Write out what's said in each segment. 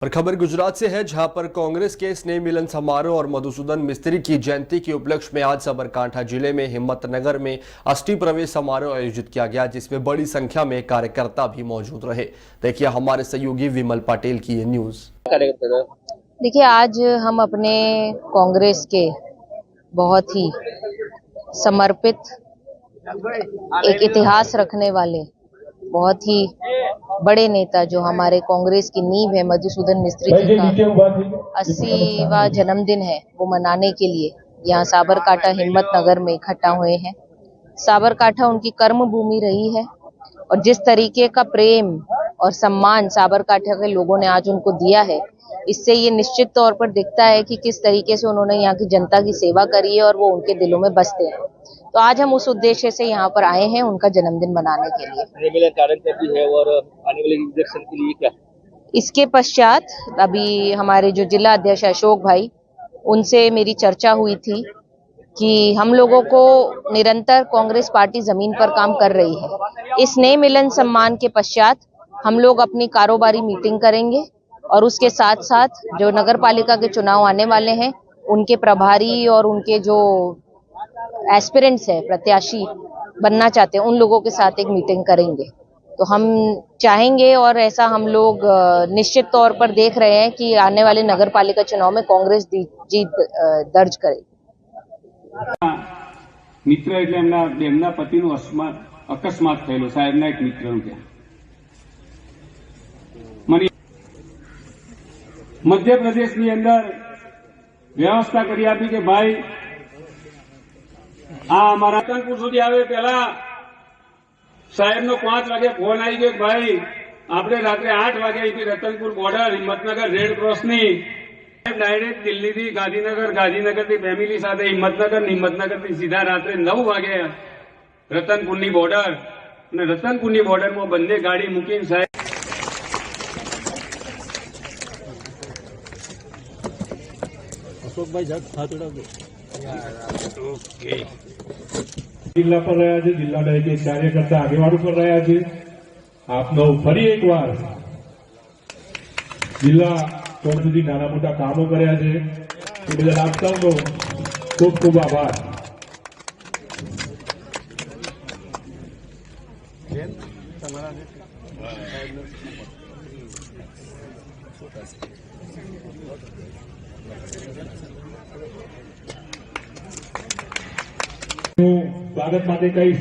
और खबर गुजरात से है, जहां पर कांग्रेस के स्नेह मिलन समारोह और मधुसूदन मिस्त्री की जयंती के उपलक्ष्य में आज साबरकांठा जिले में हिम्मतनगर में अष्टी प्रवेश समारोह आयोजित किया गया, जिसमें बड़ी संख्या में कार्यकर्ता भी मौजूद रहे। देखिए हमारे सहयोगी विमल पटेल की ये न्यूज। देखिए, आज हम अपने कांग्रेस के बहुत ही समर्पित, एक इतिहास रखने वाले, बहुत ही बड़े नेता जो हमारे कांग्रेस की नींव है, मधुसूदन मिस्त्री जी का 80वां जन्मदिन है, वो मनाने के लिए यहाँ साबरकांठा हिम्मतनगर में इकट्ठा हुए हैं। साबरकांठा उनकी कर्म भूमि रही है और जिस तरीके का प्रेम और सम्मान साबरकांठा के लोगों ने आज उनको दिया है, इससे ये निश्चित तौर पर दिखता है कि किस तरीके से उन्होंने यहाँ की जनता की सेवा करी है और वो उनके दिलों में बसते हैं। तो आज हम उस उद्देश्य से यहाँ पर आए हैं उनका जन्मदिन मनाने के लिए। कारण क्या भी है और आने वाले इलेक्शन के लिए क्या? इसके पश्चात अभी हमारे जो जिला अध्यक्ष अशोक भाई, उनसे मेरी चर्चा हुई थी कि हम लोगों को निरंतर कांग्रेस पार्टी जमीन पर काम कर रही है। इस नए मिलन सम्मान के पश्चात हम लोग अपनी कारोबारी मीटिंग करेंगे और उसके साथ साथ जो नगर पालिका के चुनाव आने वाले हैं, उनके प्रभारी और उनके जो एस्पिरेंट्स है, प्रत्याशी बनना चाहते हैं, उन लोगों के साथ एक मीटिंग करेंगे। तो हम चाहेंगे और ऐसा हम लोग निश्चित तौर पर देख रहे हैं कि आने वाले नगर पालिका चुनाव में कांग्रेस जीत दर्ज करेगी। मित्र એટલે એમના પતિનું અકસ્માત થયેલો, સાહેબના એક મિત્રનું ત્યાં મધ્યપ્રદેશની અંદર વ્યવસ્થા કરી આપી કે ભાઈ આ અમારા રતનપુર સુધી આવે પહેલા સાહેબનો 5 વાગે ફોન આવી ગયો, ભાઈ આપણે રાત્રે 8 વાગે અહીંથી રતનપુર બોર્ડર હિંમતનગર રેડ ક્રોસની ડાયરેક્ટ દિલ્હીથી ગાંધીનગરથી ફેમિલી સાથે હિંમતનગરથી સીધા રાત્રે 9 વાગે રતનપુરની બોર્ડર અને રતનપુરની બોર્ડરમાં બંને ગાડી મૂકીને સાહેબ જિલ્લા પર રહ્યા છે, જિલ્લા કાર્યકર્તા આગેવાનો પર રહ્યા છે। આપનો ફરી એકવાર જિલ્લા કોણ સુધી નાના મોટા કામો કર્યા છે એ બદલ આપ સૌનો ખૂબ ખૂબ આભાર। स्वागत माटे कहीश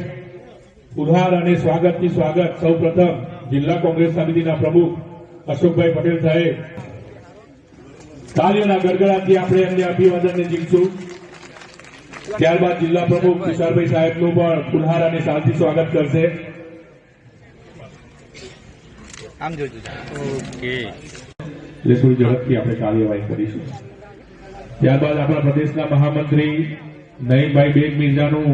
उधार और स्वागत की स्वागत सौ प्रथम जिला कांग्रेस समिति प्रमुख अशोक भाई पटेल साहेब तालीओना गड़गड़ाथी आपणे एमने अभिवादन ने जीतशुं। त्यारबाद जिला प्रमुख तुषार भाई साहेबनुं पण फुलहार और सालथी स्वागत करशे। थोड़ी झड़पथी आपणे कार्यवाही करीशुं। त्यारबाद आपणा प्रदेशना महामंत्री नईम भाई बेग मिर्जानुं